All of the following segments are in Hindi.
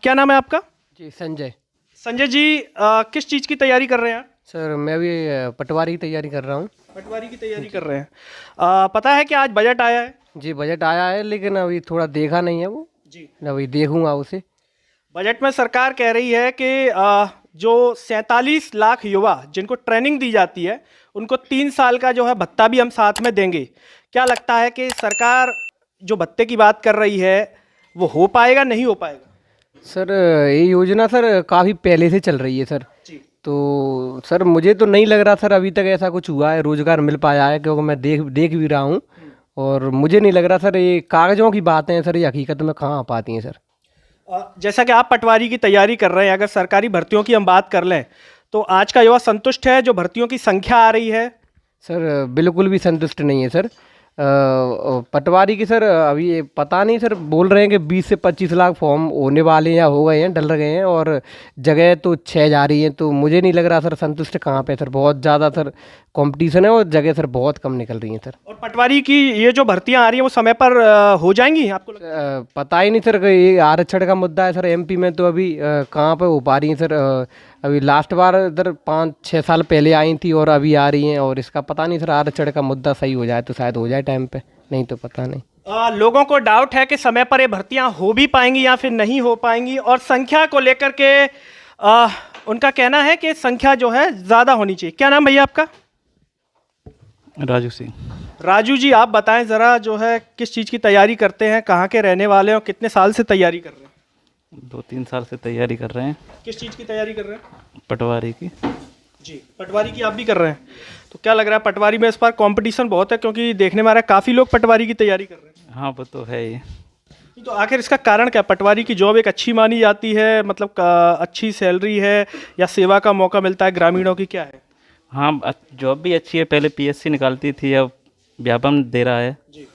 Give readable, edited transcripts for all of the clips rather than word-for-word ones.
क्या नाम है आपका? जी संजय। संजय जी, किस चीज़ की तैयारी कर रहे हैं आप? सर मैं भी पटवारी की तैयारी कर रहा हूँ। पटवारी की तैयारी कर रहे हैं। पता है कि आज बजट आया है? जी बजट आया है लेकिन अभी थोड़ा देखा नहीं है वो। जी। अभी देखूंगा उसे। बजट में सरकार कह रही है कि जो 47 लाख युवा जिनको ट्रेनिंग दी जाती है उनको 3 साल का जो है भत्ता भी हम साथ में देंगे। क्या लगता है कि सरकार जो भत्ते की बात कर रही है वो हो पाएगा, नहीं हो पाएगा? सर ये योजना सर काफ़ी पहले से चल रही है सर। जी। तो सर मुझे तो नहीं लग रहा सर अभी तक ऐसा कुछ हुआ है, रोज़गार मिल पाया है, क्योंकि मैं देख देख भी रहा हूँ। और मुझे नहीं लग रहा सर ये कागज़ों की बातें हैं सर, ये हकीकत में कहाँ आ पाती हैं सर। जैसा कि आप पटवारी की तैयारी कर रहे हैं, अगर सरकारी भर्तियों की हम बात कर लें तो आज का युवा संतुष्ट है जो भर्तियों की संख्या आ रही है? सर बिल्कुल भी संतुष्ट नहीं है सर। पटवारी की सर अभी ये पता नहीं सर, बोल रहे हैं कि 20 से 25 लाख फॉर्म होने वाले हैं या हो गए हैं, डल गए हैं, और जगह तो 6 जा रही हैं। तो मुझे नहीं लग रहा सर संतुष्ट कहाँ पे सर, बहुत ज़्यादा सर कंपटीशन है और जगह सर बहुत कम निकल रही हैं सर। और पटवारी की ये जो भर्तियां आ रही हैं वो समय पर हो जाएंगी आपको लगता है? पता ही नहीं सर, ये आरक्षण का मुद्दा है सर एमपी में, तो अभी कहाँ पे हो पा रही हैं सर। अभी लास्ट बार इधर 5-6 साल पहले आई थी और अभी आ रही हैं, और इसका पता नहीं सर, आरक्षण का मुद्दा सही हो जाए तो शायद हो जाए टाइम पे, नहीं तो पता नहीं। लोगों को डाउट है कि समय पर ये भर्तियां हो भी पाएंगी या फिर नहीं हो पाएंगी, और संख्या को लेकर के उनका कहना है कि संख्या जो है ज़्यादा होनी चाहिए। क्या नाम भैया आपका? राजू सिंह। राजू जी, आप बताएं ज़रा, जो है किस चीज़ की तैयारी करते हैं, कहाँ के रहने वाले हैं और कितने साल से तैयारी कर रहे हैं? 2-3 साल से तैयारी कर रहे हैं। किस चीज़ की तैयारी कर रहे हैं? पटवारी की। जी, पटवारी की आप भी कर रहे हैं। तो क्या लग रहा है, पटवारी में इस बार कंपटीशन बहुत है, क्योंकि देखने में आ रहा है काफ़ी लोग पटवारी की तैयारी कर रहे हैं। हाँ वो तो है ही। तो आखिर इसका कारण क्या? पटवारी की जॉब एक अच्छी मानी जाती है, मतलब अच्छी सैलरी है, या सेवा का मौका मिलता है ग्रामीणों की, क्या है? हाँ जॉब भी अच्छी है, पहले पीएससी निकालती थी, अब व्यापम दे रहा है। जी।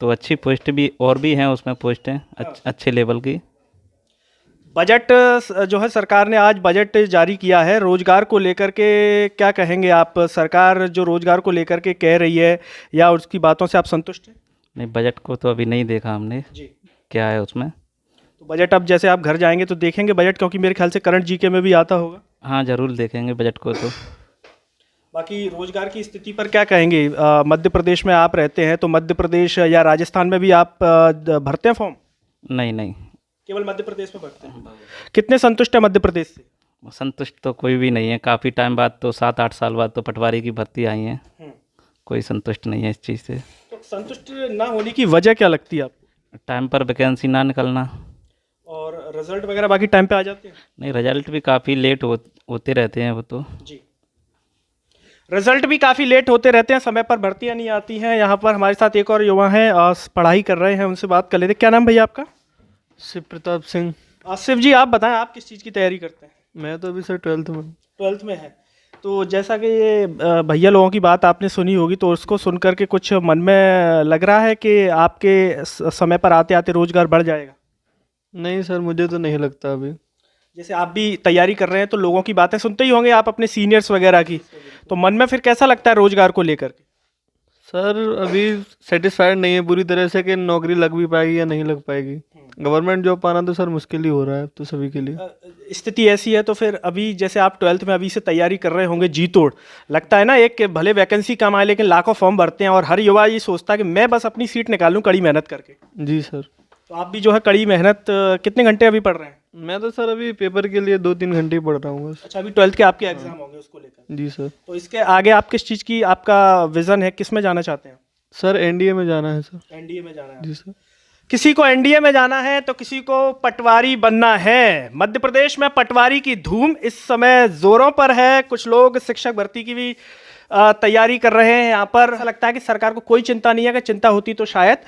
तो अच्छी पोस्ट भी और भी हैं उसमें, पोस्टें अच्छे लेवल की। बजट जो है, सरकार ने आज बजट जारी किया है रोजगार को लेकर के, क्या कहेंगे आप? सरकार जो रोजगार को लेकर के कह रही है, या उसकी बातों से आप संतुष्ट हैं? नहीं, बजट को तो अभी नहीं देखा हमने, जी। क्या है उसमें। तो बजट अब जैसे आप घर जाएंगे तो देखेंगे बजट, क्योंकि मेरे ख्याल से करंट जीके में भी आता होगा। हाँ ज़रूर देखेंगे बजट को तो। बाकी रोजगार की स्थिति पर क्या कहेंगे? मध्य प्रदेश में आप रहते हैं, तो मध्य प्रदेश या राजस्थान में भी आप भरते हैं फॉर्म? नहीं नहीं, केवल मध्य प्रदेश में भरते हैं। कितने संतुष्ट है मध्य प्रदेश से? संतुष्ट तो कोई भी नहीं है। काफ़ी टाइम बाद, तो 7-8 साल बाद तो पटवारी की भर्ती आई है, कोई संतुष्ट नहीं है इस चीज़ से। तो संतुष्ट ना होने की वजह क्या लगती है आपको? टाइम पर वैकेंसी ना निकलना, और रिजल्ट वगैरह बाकी टाइम पे आ जाते हैं? नहीं रिजल्ट भी काफ़ी लेट होते रहते हैं वो तो। जी, रिजल्ट भी काफ़ी लेट होते रहते हैं, समय पर भर्तियां नहीं आती हैं। यहाँ पर हमारे साथ एक और युवा हैं, पढ़ाई कर रहे हैं, उनसे बात कर लेते हैं। क्या नाम भैया आपका? शिव प्रताप सिंह। शिव जी, आप बताएं, आप किस चीज़ की तैयारी करते हैं? मैं तो अभी सर 12th में। 12th में है। तो जैसा कि ये भैया लोगों की बात आपने सुनी होगी, तो उसको सुन करके कुछ मन में लग रहा है कि आपके समय पर आते आते रोजगार बढ़ जाएगा? नहीं सर, मुझे तो नहीं लगता अभी। जैसे आप भी तैयारी कर रहे हैं तो लोगों की बातें सुनते ही होंगे आप, अपने सीनियर्स वगैरह की, तो मन में फिर कैसा लगता है रोजगार को लेकर के? सर अभी सेटिस्फाइड नहीं है पूरी तरह से कि नौकरी लग भी पाएगी या नहीं लग पाएगी। गवर्नमेंट जॉब पाना तो सर मुश्किल ही हो रहा है तो सभी के लिए। स्थिति ऐसी है, तो फिर अभी जैसे आप 12th में अभी से तैयारी कर रहे होंगे जी तोड़, लगता है ना, एक कि भले वैकेंसी कम आए लेकिन लाखों फॉर्म भरते हैं और हर युवा ये सोचता है कि मैं बस अपनी सीट निकालूं कड़ी मेहनत करके। जी सर। तो आप भी जो है कड़ी मेहनत, कितने घंटे अभी पढ़ रहे हैं? मैं तो सर अभी पेपर के लिए 2-3 घंटे ही पढ़ रहा हूँ बस। अच्छा, अभी 12th के आपके एग्जाम होंगे उसको लेकर? जी सर। तो इसके आगे आप किस चीज़ की आपका विजन है, किस में जाना चाहते हैं? सर एनडीए में जाना है सर। एनडीए में जाना है। जी सर। किसी को एनडीए में जाना है तो किसी को पटवारी बनना है। मध्य प्रदेश में पटवारी की धूम इस समय जोरों पर है। कुछ लोग शिक्षक भर्ती की भी तैयारी कर रहे हैं। यहाँ पर ऐसा लगता है कि सरकार को कोई चिंता नहीं है, कि चिंता होती तो शायद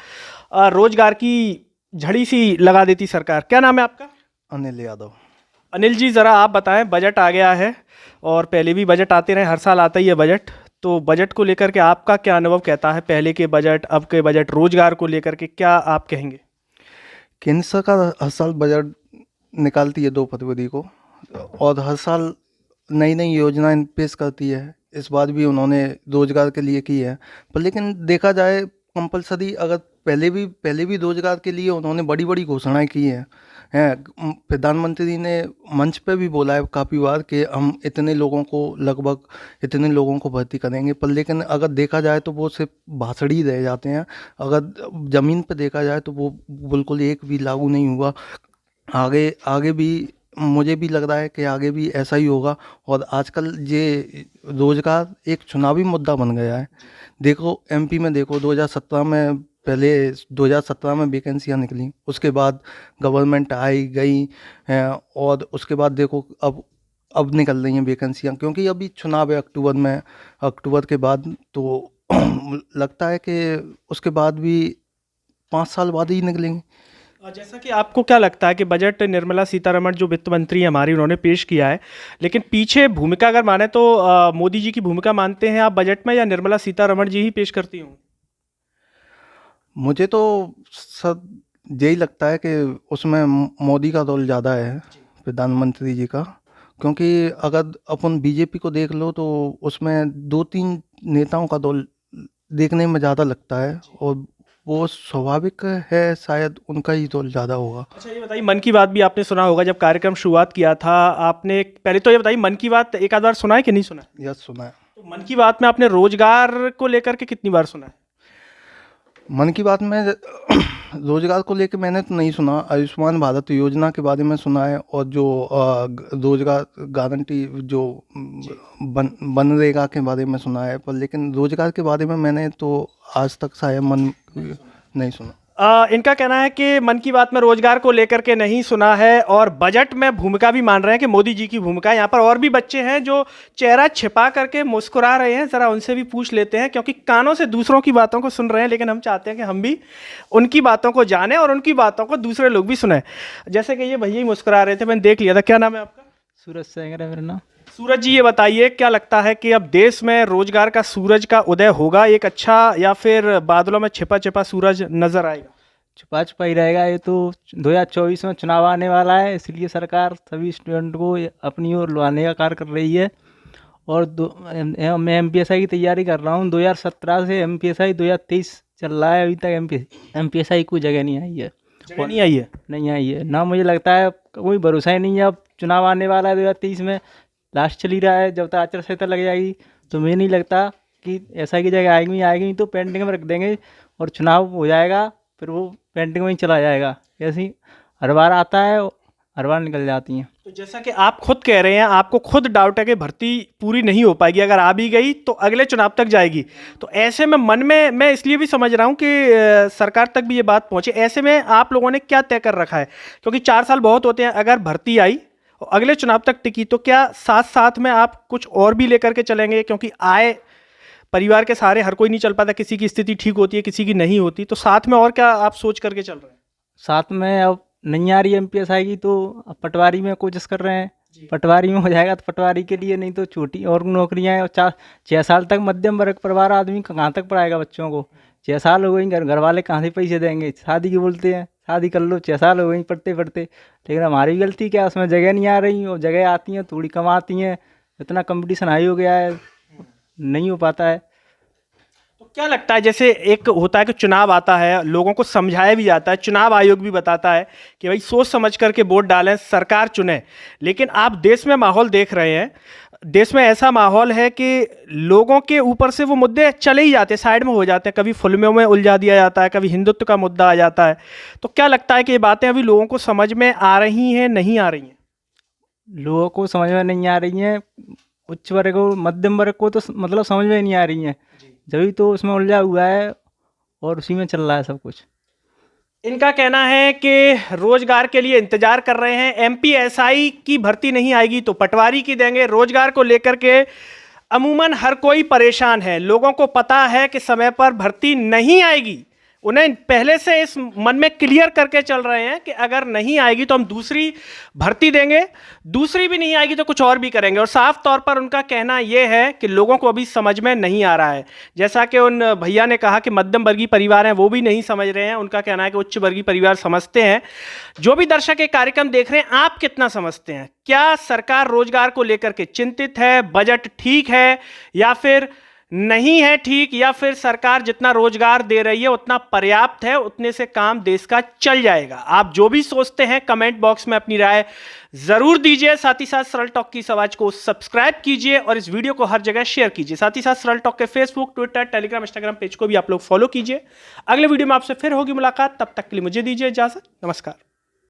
रोजगार की झड़ी सी लगा देती सरकार। क्या नाम है आपका? अनिल यादव। अनिल जी, ज़रा आप बताएं, बजट आ गया है और पहले भी बजट आते रहे, हर साल आता ही है बजट, तो बजट को लेकर के आपका क्या अनुभव कहता है? पहले के बजट, अब के बजट, रोजगार को लेकर के क्या आप कहेंगे? केंद्र सरकार हर साल बजट निकालती है 2 फरवरी को, और हर साल नई नई योजनाएं पेश करती है। इस बार भी उन्होंने रोजगार के लिए की है, पर लेकिन देखा जाए कंपलसरी, अगर पहले भी रोजगार के लिए उन्होंने बड़ी बड़ी घोषणाएं की हैं, हैं। प्रधानमंत्री ने मंच पे भी बोला है काफ़ी बार कि हम इतने लोगों को लगभग इतने लोगों को भर्ती करेंगे, पर लेकिन अगर देखा जाए तो वो सिर्फ भाषण ही रह जाते हैं। अगर ज़मीन पे देखा जाए तो वो बिल्कुल एक भी लागू नहीं हुआ। आगे आगे भी मुझे भी लग रहा है कि आगे भी ऐसा ही होगा। और आजकल ये रोजगार एक चुनावी मुद्दा बन गया है। देखो एमपी में देखो 2017 में, पहले 2017 में वैकेंसियाँ निकली, उसके बाद गवर्नमेंट आई गई और उसके बाद देखो अब निकल रही हैं वैकेंसियाँ, क्योंकि अभी चुनाव है अक्टूबर में, अक्टूबर के बाद तो लगता है कि उसके बाद भी 5 साल बाद ही निकलेंगे। जैसा कि आपको क्या लगता है कि बजट निर्मला सीतारमण जो वित्त मंत्री हैं हमारी, उन्होंने पेश किया है, लेकिन पीछे भूमिका अगर माने तो मोदी जी की भूमिका मानते हैं आप बजट में, या निर्मला सीतारमण जी ही पेश करती हूँ? मुझे तो सर यही लगता है कि उसमें मोदी का रोल ज़्यादा है, प्रधानमंत्री जी का। क्योंकि अगर अपन बीजेपी को देख लो तो उसमें 2-3 नेताओं का रोल देखने में ज़्यादा लगता है, और वो स्वाभाविक है, शायद उनका ही रोल ज़्यादा होगा। अच्छा ये बताइए, मन की बात भी आपने सुना होगा, जब कार्यक्रम शुरुआत किया था आपने, पहले तो ये बताइए मन की बात एक आध बार सुना है कि नहीं सुना है? यस, सुना है। तो मन की बात में आपने रोजगार को लेकर के कितनी बार सुना है? मन की बात में रोजगार को लेकर मैंने तो नहीं सुना। आयुष्मान भारत योजना के बारे में सुना है, और जो रोजगार गारंटी जो बनरेगा के बारे में सुना है, पर लेकिन रोजगार के बारे में मैंने तो आज तक शायद नहीं सुना। इनका कहना है कि मन की बात में रोजगार को लेकर के नहीं सुना है, और बजट में भूमिका भी मान रहे हैं कि मोदी जी की भूमिका है। यहाँ पर और भी बच्चे हैं जो चेहरा छिपा करके मुस्कुरा रहे हैं, ज़रा उनसे भी पूछ लेते हैं, क्योंकि कानों से दूसरों की बातों को सुन रहे हैं, लेकिन हम चाहते हैं कि हम भी उनकी बातों को जानें और उनकी बातों को दूसरे लोग भी सुने। जैसे कि ये भैया ही मुस्कुरा रहे थे, मैंने देख लिया था। क्या नाम है आपका? सूरज सेंगर है मेरा नाम। सूरज जी, ये बताइए क्या लगता है कि अब देश में रोजगार का सूरज का उदय होगा एक अच्छा, या फिर बादलों में छिपा छिपा सूरज नजर आएगा? छुपा छुपा ही रहेगा। ये तो 2024 में चुनाव आने वाला है, इसलिए सरकार सभी स्टूडेंट को अपनी ओर लुभाने का कार्य कर रही है। और मैं MPSI की तैयारी कर रहा हूँ 2017 से। MPSI 2023 चल रहा है, अभी तक MPSI कोई जगह नहीं आई है। नहीं आई है? नहीं आई है ना, मुझे लगता है कोई भरोसा ही नहीं है। अब चुनाव आने वाला है 2023 में, लास्ट चल ही रहा है, जब तक आचार संहिता लग जाएगी तो मुझे नहीं लगता कि SI की जगह आएगी तो पेंडिंग में रख देंगे और चुनाव हो जाएगा, फिर वो पेंटिंग में ही चला जाएगा। ऐसे ही हर बार आता है, हर बार निकल जाती हैं। तो जैसा कि आप खुद कह रहे हैं, आपको खुद डाउट है कि भर्ती पूरी नहीं हो पाएगी, अगर आ भी गई तो अगले चुनाव तक जाएगी। तो ऐसे में मन में, मैं इसलिए भी समझ रहा हूं कि सरकार तक भी ये बात पहुंचे, ऐसे में आप लोगों ने क्या तय कर रखा है? क्योंकि 4 साल बहुत होते हैं, अगर भर्ती आई और अगले चुनाव तक टिकी तो क्या साथ साथ में आप कुछ और भी लेकर के चलेंगे? क्योंकि आए परिवार के सहारे हर कोई नहीं चल पाता, किसी की स्थिति ठीक होती है, किसी की नहीं होती, तो साथ में और क्या आप सोच करके चल रहे हैं? साथ में अब नहीं आ रही MPSI की तो अब पटवारी में कोशिश कर रहे हैं, पटवारी में हो जाएगा तो पटवारी के लिए, नहीं तो छोटी और नौकरियां हैं। और 6 साल तक मध्यम वर्ग परिवार आदमी कहाँ तक पढ़ाएगा बच्चों को? 6 साल हो गई, घर वाले कहाँ से पैसे देंगे? शादी की बोलते हैं, शादी कर लो, 6 साल हो गई पढ़ते पढ़ते। लेकिन हमारी भी गलती क्या, उसमें जगह नहीं आ रही, और जगह आती हैं थोड़ी कम आती हैं। इतना कंपटीशन हाई हो गया है, नहीं हो पाता है। तो क्या लगता है, जैसे एक होता है कि चुनाव आता है, लोगों को समझाया भी जाता है, चुनाव आयोग भी बताता है कि भाई सोच समझ करके वोट डालें, सरकार चुने, लेकिन आप देश में माहौल देख रहे हैं, देश में ऐसा माहौल है कि लोगों के ऊपर से वो मुद्दे चले ही जाते हैं, साइड में हो जाते हैं, कभी फिल्मों में उलझा दिया जाता है, कभी हिंदुत्व का मुद्दा आ जाता है। तो क्या लगता है कि ये बातें अभी लोगों को समझ में आ रही हैं, नहीं आ रही हैं? लोगों को समझ में नहीं आ रही हैं, उच्च वर्ग को, मध्यम वर्ग को तो मतलब समझ में नहीं आ रही हैं, जभी तो उसमें उलझा हुआ है और उसी में चल रहा है सब कुछ। इनका कहना है कि रोजगार के लिए इंतजार कर रहे हैं, MPSI की भर्ती नहीं आएगी तो पटवारी की देंगे। रोजगार को लेकर के अमूमन हर कोई परेशान है, लोगों को पता है कि समय पर भर्ती नहीं आएगी, उन्हें पहले से इस मन में क्लियर करके चल रहे हैं कि अगर नहीं आएगी तो हम दूसरी भर्ती देंगे, दूसरी भी नहीं आएगी तो कुछ और भी करेंगे। और साफ तौर पर उनका कहना यह है कि लोगों को अभी समझ में नहीं आ रहा है। जैसा कि उन भैया ने कहा कि मध्यम वर्गीय परिवार हैं वो भी नहीं समझ रहे हैं, उनका कहना है कि उच्च वर्गीय परिवार समझते हैं। जो भी दर्शक ये कार्यक्रम देख रहे हैं, आप कितना समझते हैं? क्या सरकार रोजगार को लेकर के चिंतित है? बजट ठीक है या फिर नहीं है ठीक, या फिर सरकार जितना रोजगार दे रही है उतना पर्याप्त है, उतने से काम देश का चल जाएगा। आप जो भी सोचते हैं कमेंट बॉक्स में अपनी राय जरूर दीजिए। साथ ही साथ सरल टॉक की आवाज को सब्सक्राइब कीजिए और इस वीडियो को हर जगह शेयर कीजिए। साथ ही साथ सरल टॉक के Facebook, Twitter, Telegram, Instagram page को भी आप लोग फॉलो कीजिए। अगले वीडियो में आपसे फिर होगी मुलाकात, तब तक के लिए मुझे दीजिए इजाजत। नमस्कार।